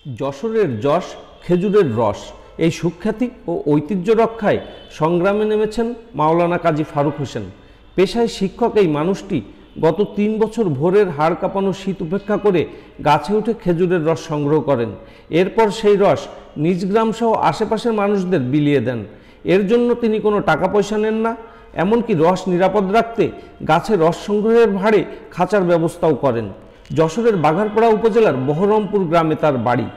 যশোরের যশ খেজুরের রস এই সুখ্যাতি ও ঐতিহ্য রক্ষায় সংগ্রামে নেমেছেন মাওলানা কাজী ফারুক হোসেন। পেশায় শিক্ষক এই মানুষটি গত ৩ বছর ভোরের হাড় কাঁপানো শীত উপেক্ষা করে গাছে উঠে খেজুরের রস সংগ্রহ করেন। এরপর সেই রস নিজ গ্রামসহ আশেপাশের মানুষদের বিলিয়ে দেন। এর জন্য তিনি কোনো টাকা পয়সা নেন না, এমনকি রস নিরাপদ রাখতে গাছে রস সংগ্রহের ভাড়ে খাঁচার ব্যবস্থাও করেন। যশোরের বাঘারপাড়া উপজেলার বহরমপুর গ্রামে তার বাড়ি।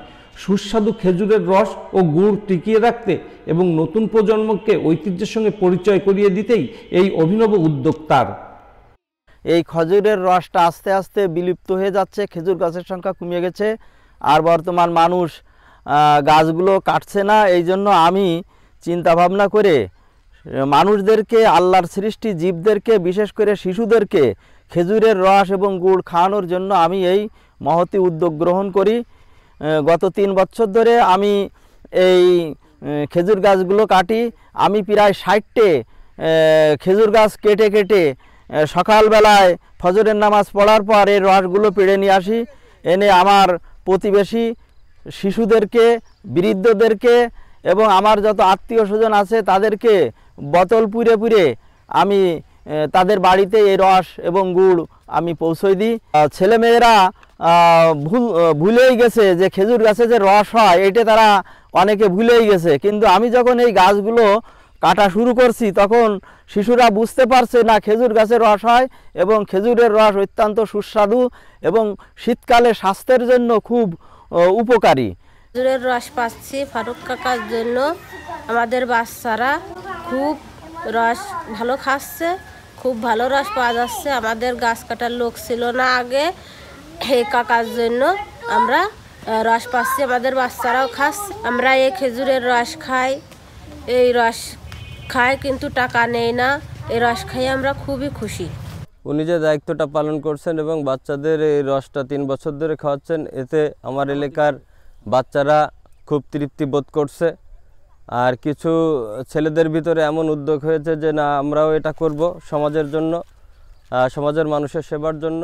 সুস্বাদু খেজুরের রস ও গুড় টিকিয়ে রাখতে এবং নতুন প্রজন্মকে ঐতিহ্যের সঙ্গে পরিচয় করিয়ে দিতেই এই অভিনব উদ্যোগ তার। এই খেজুরের রসটা আস্তে আস্তে বিলুপ্ত হয়ে যাচ্ছে, খেজুর গাছের সংখ্যা কমে গেছে, আর বর্তমান মানুষ গাছগুলো কাটছে না। এই জন্য আমি চিন্তা ভাবনা করে মানুষদেরকে, আল্লাহর সৃষ্টি জীবদেরকে, বিশেষ করে শিশুদেরকে খেজুরের রস এবং গুড় খাওয়ানোর জন্য আমি এই মহতি উদ্যোগ গ্রহণ করি। গত ৩ বছর ধরে আমি এই খেজুর গাছগুলো কাটি। আমি প্রায় ৬০টে খেজুর গাছ কেটে কেটে সকালবেলায় ফজরের নামাজ পড়ার পর এই রসগুলো পেড়ে নিয়ে আসি, এনে আমার প্রতিবেশী শিশুদেরকে, বৃদ্ধদেরকে এবং আমার যত আত্মীয় স্বজন আছে তাদেরকে বোতল পুরে পুরে আমি তাদের বাড়িতে এই রস এবং গুড় আমি পৌঁছে দিই। ছেলেমেয়েরা ভুলেই গেছে যে খেজুর গাছে যে রস হয় এটা তারা অনেকে ভুলেই গেছে, কিন্তু আমি যখন এই গাছগুলো কাটা শুরু করছি তখন শিশুরা বুঝতে পারছে না খেজুর গাছের রস হয় এবং খেজুরের রস অত্যন্ত সুস্বাদু এবং শীতকালে স্বাস্থ্যের জন্য খুব উপকারী। খেজুরের রস পাচ্ছি ফারুক কাকার জন্য। আমাদের বাচ্চারা খুব রস ভালো খাচ্ছে, খুব ভালো রস পাওয়া যাচ্ছে। আমাদের গাছ কাটার লোক ছিল না আগে, এই কাকার জন্য আমরা রস পাচ্ছি, আমাদের বাচ্চারাও খাচ্ছে। আমরা এই খেজুরের রস খাই, এই রস খাই কিন্তু টাকা নেই না, এই রস খাই আমরা খুবই খুশি। উনি যে দায়িত্বটা পালন করছেন এবং বাচ্চাদের এই রসটা ৩ বছর ধরে খাওয়াচ্ছেন, এতে আমার এলাকার বাচ্চারা খুব তৃপ্তি বোধ করছে। আর কিছু ছেলেদের ভিতরে এমন উদ্যোগ হয়েছে যে না, আমরাও এটা করব সমাজের জন্য, সমাজের মানুষের সেবার জন্য।